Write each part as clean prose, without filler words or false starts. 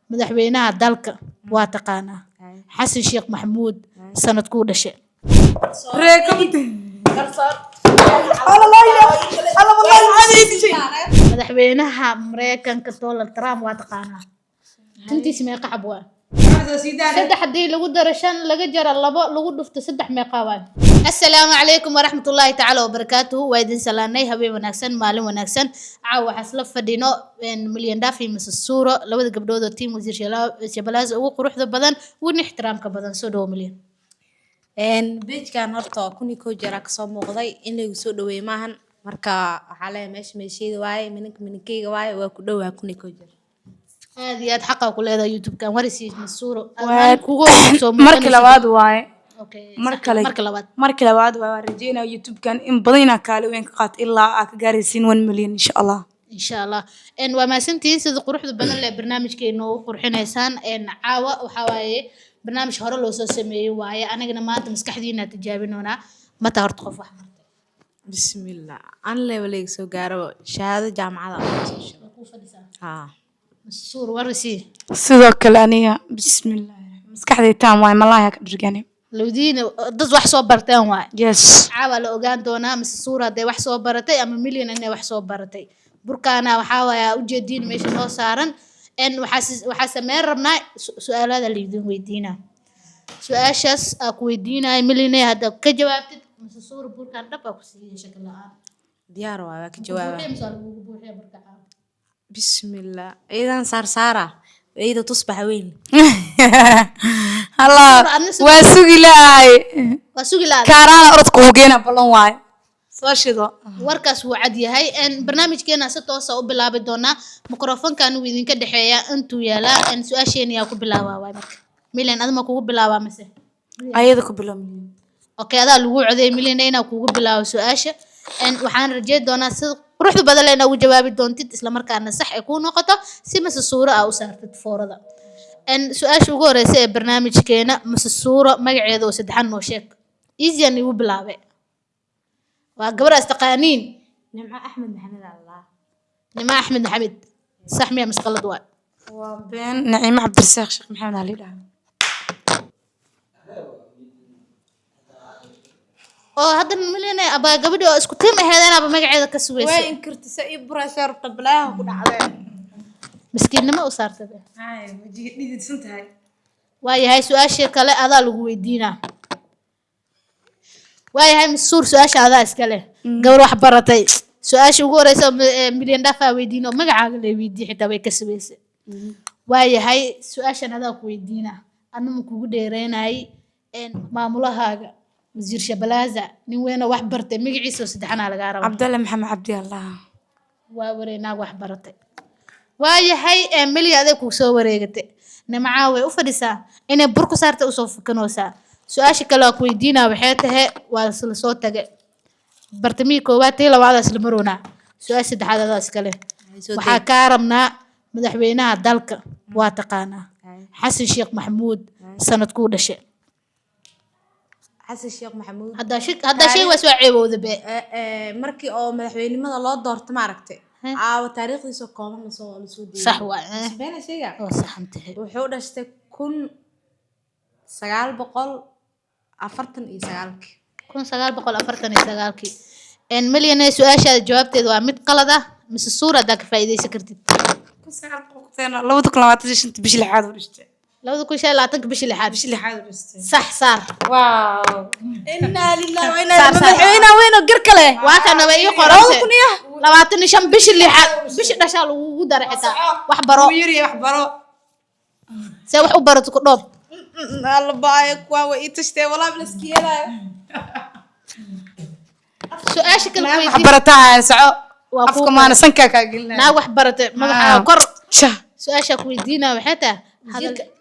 madaxweynaha dalka waa taqaanaa xasan sheekh maxamuud sanadkuu dhashay madaxweynaha mareykanka Donald Trump waa taqaanaa intiis meeqa xab waa saddex hadii lagu daro shan laga jaro labo lagu dhufto saddex meeqa waa السلام عليكم ورحمة الله تعالى وبركاته وإذن سلامي هبي ونكسن مالي ونكسن عاو حسلف فدينو إن مليون دافي مس الصورة لو إذا قبلوا ذا تيم وزير شبلاز وقروح ذا بدن ونحترام كبدن سودو مليون إن بيج كان هرتا كوني كوجرك صوم غضي إن اللي يسودو ويماهن مركا على ماشي واي من كي واي وكدوا كوني كوجر هذه أتحقق كل هذا يوتيوب كان ورثي من الصورة مركي لواد واي marka labaad waa rajeyna YouTube kan in badina kale weyn ka qaat ilaa ka gaaraysiin 1 milyan insha Allah in waa maasantiin sida quruxda badan leh barnaamijkeena oo qurxineysaan in caawa waxa waaye barnaamij hore loo soo sameeyay waaye anagana maanta maskaxdiina tijaabinoona mata horta qof wax martay bismillah aan level soo gaaro shahaado jaamacada ku fadhisaa suur warisi sidoo kale aniga bismillah maskaxdayda taan waay malaha ka dhirgani لودين ضد wax soo barteen waay yes caawa la ogaan doonaa mise suurada wax soo baratay ama milyan inay wax soo baratay burkaana waxa waaya u jeedin meesha noo saaran in waxa sameyn rabnaa su'aalaha la idin weydiina su'aashaas ku weydiinay milyan hada ka jawaabtid mise suura burkaan dhab ku siiyay shakal la'aan diyaar waa ka jawaaba bismillah idan sarsara إذا تصبح وين؟ الله واسوقي لاي كارانا أردك وجينا بلون واي صاشدة وركاس وعدي هاي إن برنامج كنا ستوصل بلا بدونا ميكروفون كانوا يدين كده حياة أنتو يلا إن سؤال شيء ياكو بلا واي ميلين هذا ما كوب بلا واي مسه أيضا كوبلا مليون أوكي هذا الوعد ذي ميلين هنا كوب بلا سؤال إن وحان رجال دونا صدق روح بدل إنه جوابي دونتي إسلام كان صح يكون نقطة سمس الصورة أو صارت فورة إن سؤال شو قول رسائل برنامج كينا مس الصورة ما قاعد وسدحان موشك إيزي أني وبلاوي وقبل استقانين نمع أحمد محمد الله نمع أحمد محمد صح مية مسقلة دواء وبين نعيم عبد الرزاق شيخ محمد علي دعم هذا المليون أبا قبل أسكت ما هذا أنا بمقعد كسويس وين كرت سايب براشر قبلها وكنا عليه مسكين ما وصارت به هاي وجيت سنت هاي هاي سؤال كله هذا لو يدينا هاي مسور سؤال هذا إسكاله قبل واحد برتي سؤال شو قول رئيس مليون دفع ويدينا مقعد اللي ويدي حتى بيكسويس هاي سؤال هذا كويدينا أنا مكود ديرين هاي إن معمولها وزير شبلازة نوينا واحد برتي مقعيس وسدحنا على قارب عبد الله محمد عبد الله وورينا واحد برتي هاي ملي هذاك وسووريجتي نمعاوي وفرسا إن بركو صارت أوصف كنوسا سؤال كلا كويدينا بحياتها واصل صوتك برتمي كواتي لو هذا سلمرونا سؤال سد هذا ذا سكله وحكارمنا مدحوينها دلك واتقانا حسن الشيخ محمود سنة كود شيء حسن الشيخ محمود هذا شيء وسوعي وذبي مركي أو مدحوين ماذا الله دورت معركتي تاريخ دي سوكوما لسودي صح بين شيء صح انتهي وحود كن سجال بقول أفرتن إسجالك كن سجال بقول أفرتن إسجالك إن مليون سؤال جوابت إذا عملت قلده مس الصورة ذاك فايدة سكرتي كن سجال بقول لو ذكر ما تجيش أنت بيش لحاد ورشته لو ذكر شيء لا تنك بيش لحاد ورشته صح صار واو إنا لله وإنا وين وقرك له واكنا بيجي قرص لواتني شم بيش لحاد بيش نشال ودار حتى وحبرو ويري وحبرو سوي وحبرو تكذب الله بايك واو إيتشتي والله بنسكيلا سؤال شكل كويس وحبرتها سعو أفكر ما نسنكك قلنا نا وحبرت ما كر سؤال شكل كويدينا وحتى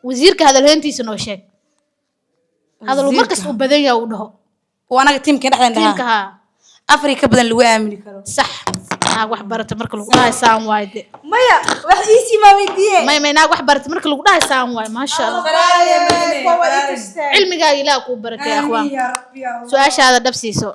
وزيرك هذا الهنتي سنوشك هذا لو مركز وبدأ وده وأنا تيم كده عندها أفريقيا بدل الوامل صح ناق wax barata marka lagu dhahay saan waayde maya wax iisi ma weydiiyay may naag wax barata marka lagu dhahay saan waay ma sha Allah cilmiga ilaa ku barakay akhwaan su'aashaada dhabsiiso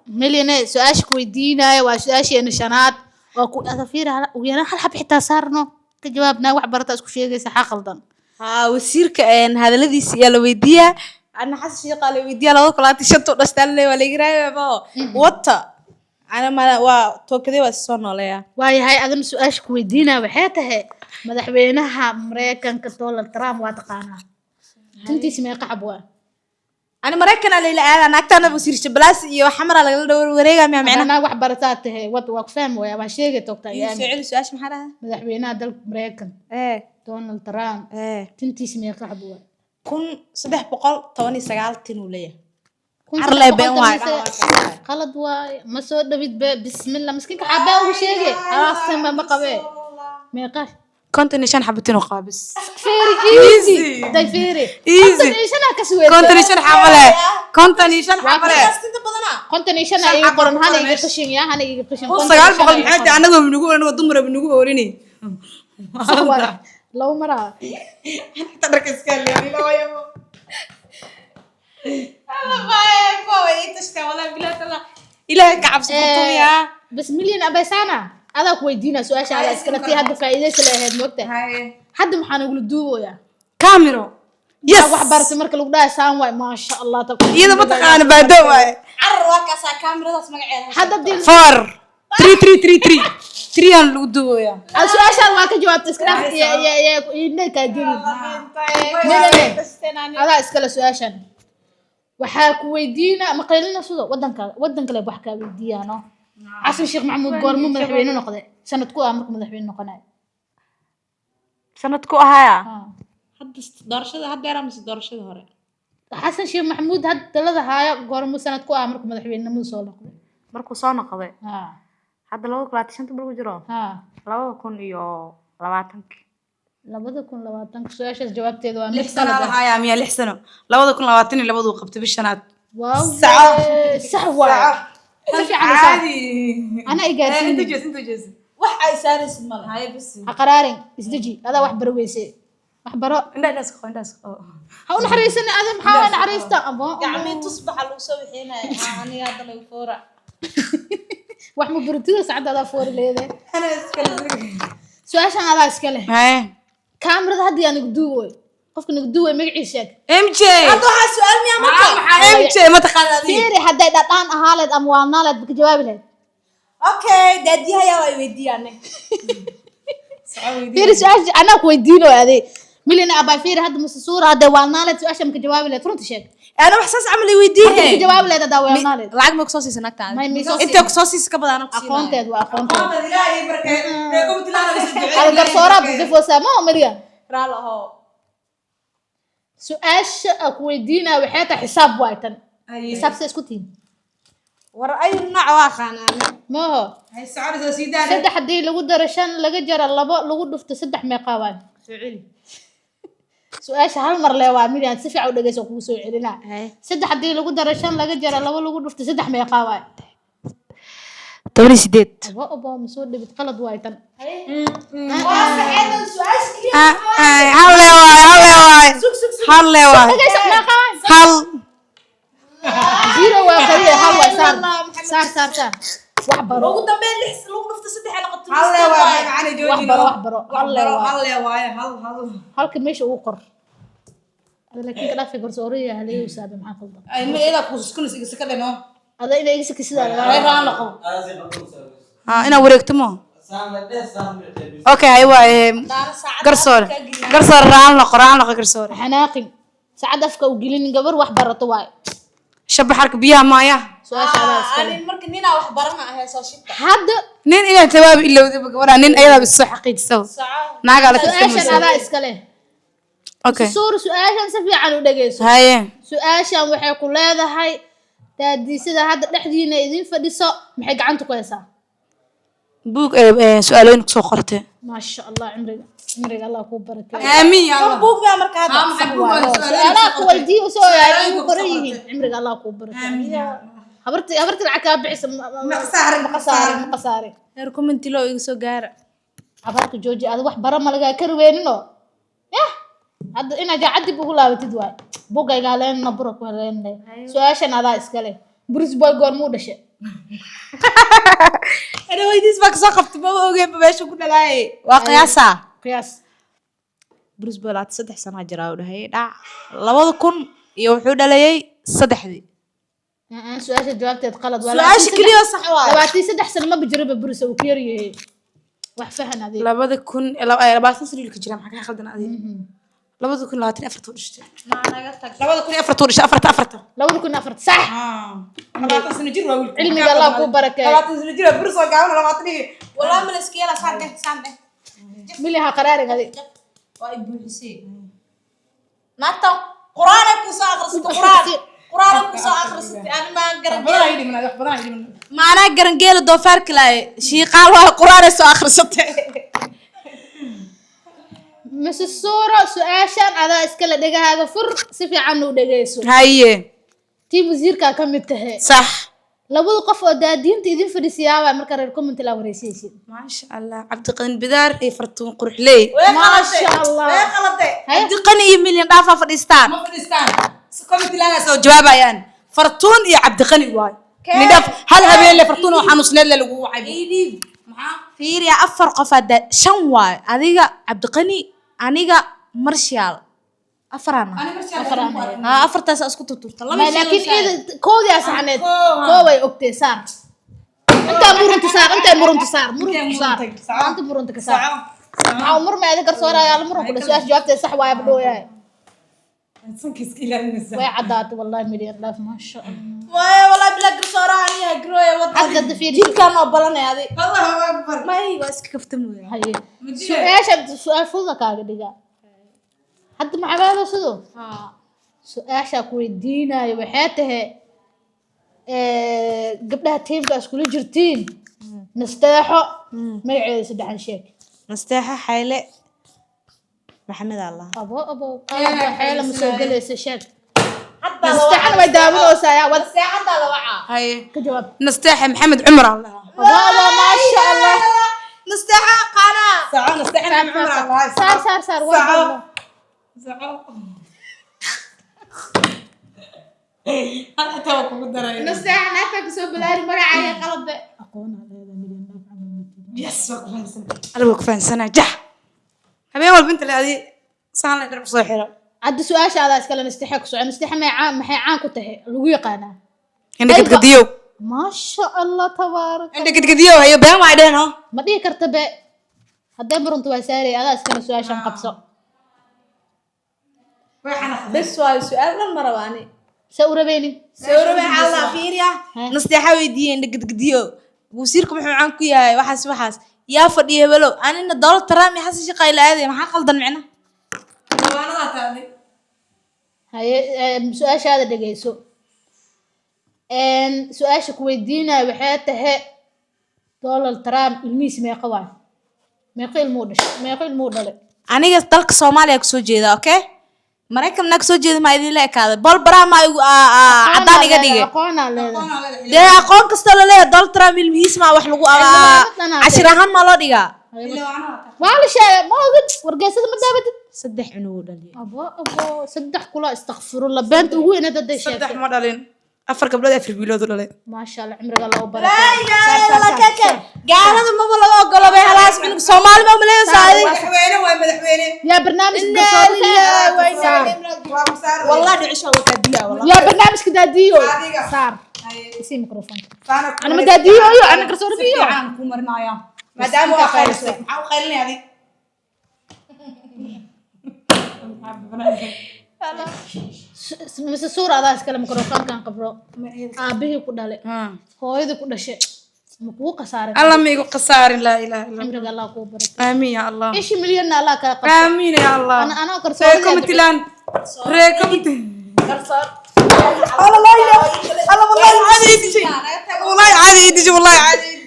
milyan su'aash ku weydiinaya waa su'aasheena shanaad oo ku afafiir ugu yaraan hal xab xitaa saarno كجواب نا wax barata isku sheegaysa xaqaldan ها وسيرك ان هذا الذي سيال ويديا انا حاسس شي قال ويديا لو كلاتي شنتو دشتان لي ولا يراي با وتا انا ما وا توكدي واسو نوليا waayahay adan su'aash ku weydiina waxay tahay madaxweynaha Mareykanka Donald Trump waa taqaanaa tintiis meeqa xabwa انا مريكان على انا اكتر وسير شبلاس iyo xamar laga dhawr wareega ma macna ana wax barataa tahay wad waa faham way waa sheegay togta يا سعيد سؤال maxaa dhaha madaxweynaha dalka Mareykan Donald Trump tintiis meeqa xabwa 1319 tin uu leeyahay arlay been waay qalad waay ma soo dhawid bismillah miskiinka xabaa ugu sheegay haasan ma qabee meeqa كنتني شن حبتين وقابس فيري ايزي داي فيري كنتني شن كسويت كنتني شن حمله كنتني شن حمله كنتني شن اي قرن هاني يجي قشين يا هاني يجي قشين سغال بقول maxay anagu bnugu anagu dumar bnugu horini لو مرة تدرك اسكال يعني لا يا انا باي باي تشكى والله بلا تلا الى كعب سقطوا يا بس مليون ابي سنه هذا كويدينا سؤال على اسكلتي هذا فائده لهاد موقته حد ما حنا نقول دوبويا كاميرو يس wax bartay marka lagu dhaay saan way ma sha Allah iyada ma taqaan baado way carwa ka sa kaamiradas magaceeda hadda dil 4 3333 3 aan lagu duubaya su'aashan waa ka jawaabtay iskala ya inay ka gelin hada iskala su'aashan waxa ku weydiina ma qaylina sida wadanka le wax ka weydiiyano عاصم الشيخ محمود قورمو مدحوينه نقده سندكو امرك مدحوينه نقناي سندكو اهايا hadda doorashada hadda yaraa mise doorashada hore حسن الشيخ محمود هاد دلada haaya قورمو سندكو امرك مدحوينه muu soo noqday markuu soo noqday hadda 2025 buu jiro 2020 su'aashaas jawaabteedu waa mid sano haaya miya 6 sano 2022 labadu qabtay bishanaad waaw sax صفي عادي انا ايجاسي انت جالس wax ay saaris mal hay bas قرارين isdaji hada wax barweysay wax baro indhaas ha una xariisana adam maxaa ana xariista abo gacmii tusbax lagu soo wixinay aniga hadda lagu foora wax ma burtido saacada foor leedahay ana iskale su'aashan ada iskale kaamirada hadii aan gudubay qofka nagduway magaciisa MJ hadda waxa su'aal miya marka MJ ma taqaanadi fiiri haday dhadaan ahaaleed ama waalnaaleed baka jawaabi lahayd okay daadiyaha yaa way weydiiyaan fiiri su'aasha ana ku weydiino aday milina aba fiiri hadda masuura haday waalnaaleed su'aasha ma jawaabi lahayd runta sheeg ana wax saas amli weydiiyay ka jawaabi lahayd hadaa waalnaaleed lacag ma ku soo siisan agta inta ku soo siisan ka badan aqoonteed waa aqoonteed ilaahay barkay ee ku tilaana isducay hal garsoora buu sama mariya raalaho su'aasha aku weydiina waxay tahay xisaab waaytan xisaab isku tiin war ay nooc waa qanaan ma hay saarada sidaan saddex hadii lagu daro 5 laga jaro 2 lagu dhufto 3 meeqa waan su'aasha hal mar leeyaa midaan si fiican u dhageyso ku soo celina saddex hadii lagu daro 5 laga jaro 2 lagu dhufto 3 meeqa waan 18 waa obo ma soo dhibid qalad waaytan hal zero waa qariye hal waa saar wax baro ugu dambeyn lix lagu dhufto saddex la qabto hal waa macana joojino wax baro hal halka meesha uu qor laakiin ka dhaafay garsooriya haleeyo saaba maxaa qaldan ay ma ila ku isku iska dhino ada ina igisa kisida ay raan laqo ina wareegtimo okay ay waa garsoor raan laqo garsoor xanaaqin saacad afka u gelin gabar wax barato waay shabaxarka biyaha maaya ani marka nina wax barana ah soo shibta hadda nin ina tabaab ilowday gabadha nin ayada soo xaqiijiso naaga la su'aashan ada iska leh okay su'aashan si fiican u dhageyso haye su'aashan waxay ku leedahay taadiisada hadda dhaxdiina idin fadhiso maxay gacanta ku haysaa buug su'aaloyin ku soo qortay ma sha Allah cimriga Allah ku barakeeyo aamin ya Allah buug ma marka hadda su'aalaha ku weydiiyo soo yaay ku qorayihiin cimriga Allah ku barakeeyo habarti lacag ka bixisa ma qasaare heer comment loo iga soo gaara habarka jooji aad wax bara ma laga karweynino hadda ina jaacadi ugu laabatid waay bugayga leen nabro ku leeyahay su'aashan adaa iska leh buris boy goormuu dhashay ana weydiis baa soo qabtay ma ogeey meesha ku dhalaay waa qiyaasa qiyaas Bruce Bolat 3 sano jira u dhahay dhac 2000 iyo wuxuu dhalayay 3dii su-aasha jawaabteed qalad su-aasha kaliya sax waa 23 sano ma bijiraba Bruce uu ku yar yahay wax fahan adiga 20 sano ilka jira maxaa ka khaldan adiga 2024 dhashtay ma naga tag 2024 dhashay 4 2004 صح 20 sano jir waa wiil cilmiga Allah ku barakeeyo 20 sano jir Bruce oo gaaban 20 والله من اسكيلا سامده miliha qaraari qadi waa ibuuxisay naagta quraanay ku soo akhrisatay quraanay ku soo akhrisatay aan ma garan ma ana garan geelo doofaarka laa shiiqaal waa quraanay soo akhrisatay masasuura su-aashan adaa iskala dhegahaaga fur si fiican u dhegeyso haye tii wasiirka ka mid tahay صح labada qof oo daadiinta idin fadhisiyaaba marka reer comment la wareysaysid ما شاء الله عبد القني بدار اي فرتون قرح لي ما شاء الله عبد القني مليون دافا فديستان ما فديستان كومنت لا سو جوابيان فرتون يا عبد القني واي ندف هل هبين لي فرتون وحنوس ليل لو وعي fiir ya afar qof ada 5 waay adiga Cabdi Qani aniga Marshal afarana afartaas isku tuturta lama laakiin koodi asaxaneed kooway ogtay saar inta murunta saar anta murunta ka saar ma umur ma adiga garsooraya la murun ku su'aasha jawaabteed sax waay badhooyahay sankiis ilaalinaysa way cadaatay wallahi milyan laaf ma sha Allah waay wallahi bila garsooraya aniga grooya wada hadda fiir jidkan oo balanay aday Allahu akbar may waa iska kaftamooya haye su'aasha fududa kaaga dhiga hadda ma cabaado sidoo su-aasha ku weydiinayo waxay tahay gabdhaha tiimka iskula jirtiin nasteexo magaceeda saddexan sheeg nasteexa xayle maxamed allah abo qalabka xeela ma soo galaysa sheeg nasteexana way daawanaysaa yaa wad nasteexada la waca هاي ka jawaab نستاح محمد عمر الله abo ma sha Allah nasteexa qana ساعة نستاح محمد عمر الله saar والله أنا توقف الدرجة nasteexa naagta ka soo bilaari magacaaya qalabde aqoon haleeda milyan يس وقفان سنة أنا وقفان سنة جح هبي أول بنت اللي هذه صار لي درب صحيرة hadda su-aashaada iskale nasteexa ku socon nasteexa maxay caan ku tahay lagu yaqaanaa عندك قد قديو ما شاء الله تبارك عندك قد قديو هي بيان ما عدين ها ما dhihi karta be hadday muruntu waa saarey adaa iskale su-aashan qabso bes waa su'aal dhan marawaani sa u rabeynin sawirada Allah fiiriya nasteexa weydiiyeen dhigdhigiyo wasiirku wuxuu caan ku yahay waxaas yaa fadhiyo hebelo anina dawlad Trump iyo xasan shaqay laaday maxaa qaldan micna وانا تاني haye su-aashaada dhegeyso su-aasha ku weydiinaya waxay tahay Donald Trump ilmihiis meeqa waay meeqa ilmuu dhalay aniga dalka Soomaaliya ka soo jeeda okay Mareykan naga soo jeeda ma idin la ekaada bal barama cadaan iga dhigay aqoona leedahay dee aqoon kasta la leeyahay Donald Trump ilmihiis ma wax lagu cashir ahaan ma loo dhigaa waa la sheegay ma ogid wargeysada ma daabadid 3 cunug dhaliyo abo saddex kula astaghfirullah beenta ugu weyn hadda sheegtay صدح ما دالين أفر قبل ده أفر بيلود ولا لا ما sha Allah cimriga loo barakay gaalada ma laga ogolo bay halaas cunug Soomaali ma leeyahay مدحوينه وين مدحوينه يا برنامج والله دعيش waa diya والله يا برنامج كده ديو صار سي ميكروفون انا ما داديو انا كرسور بيو عن كومرنايا ما دام خيرت معو خيرني هذه mise suura adaa iskale mikrofoonkan qabro aabihii ku dhale hooyadii ku dhashay ma kuu khasaarin الله ما يقول قصار لا إله إلا الله cimriga Allah kuu barakay آمين يا الله ايش مليون الله kaa qabto آمين يا الله انا كرسور ريكم تلان ريكم garsoor الله والله عادي يدي والله عادي يدي والله عادي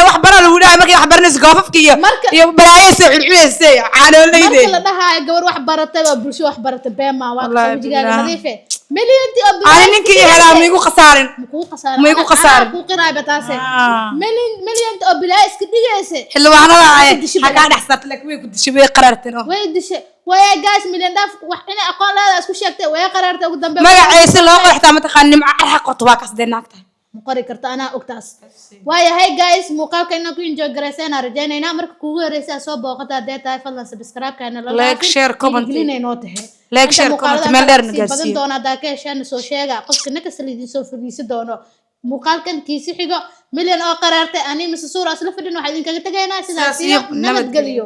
wax bara lagu dhahay markii wax baranayso goofafkiyo iyo baraayaysa cilciyeysay caano marka leeyahay la dhahayo gabar wax baratay waa bulsho wax baratay beema waa wajigaaga nadiife milyanti oo ani ninkii helaa ma igu khasaarin ma igu khasaarin ku qiraayba taase milyanti oo bilaa iska dhigaysa xilwaanada ay xaga dhaxsatay laakiin way ku dishay qaraarteen way dishay way gaas milyan daf wax in aqoon leedahay isku sheegtay way qaraartay ugu dambe magaciisa loo qorxtaa ma taqaan nimco arxa qorto waa kasdee naagta مقري كرت أنا أكتاس واي هاي جايز مقال كأنه كوين جو جريسنا رجعنا هنا مرك كوجو رئيس صوب وقطع داتا فضلا سبسكرايب كأنه Like, share, comment. قلنا نوته Like, share, comment. ما ندير نقاسي. بدن دونا داك عشان سو شيء قف كنا كسل يدين سو في بيس دونا مقال كان كيسي حقه مليون أو قرارته أني مس صورة أصلا في إنه حدين كذا تجينا سيدا نمت قليو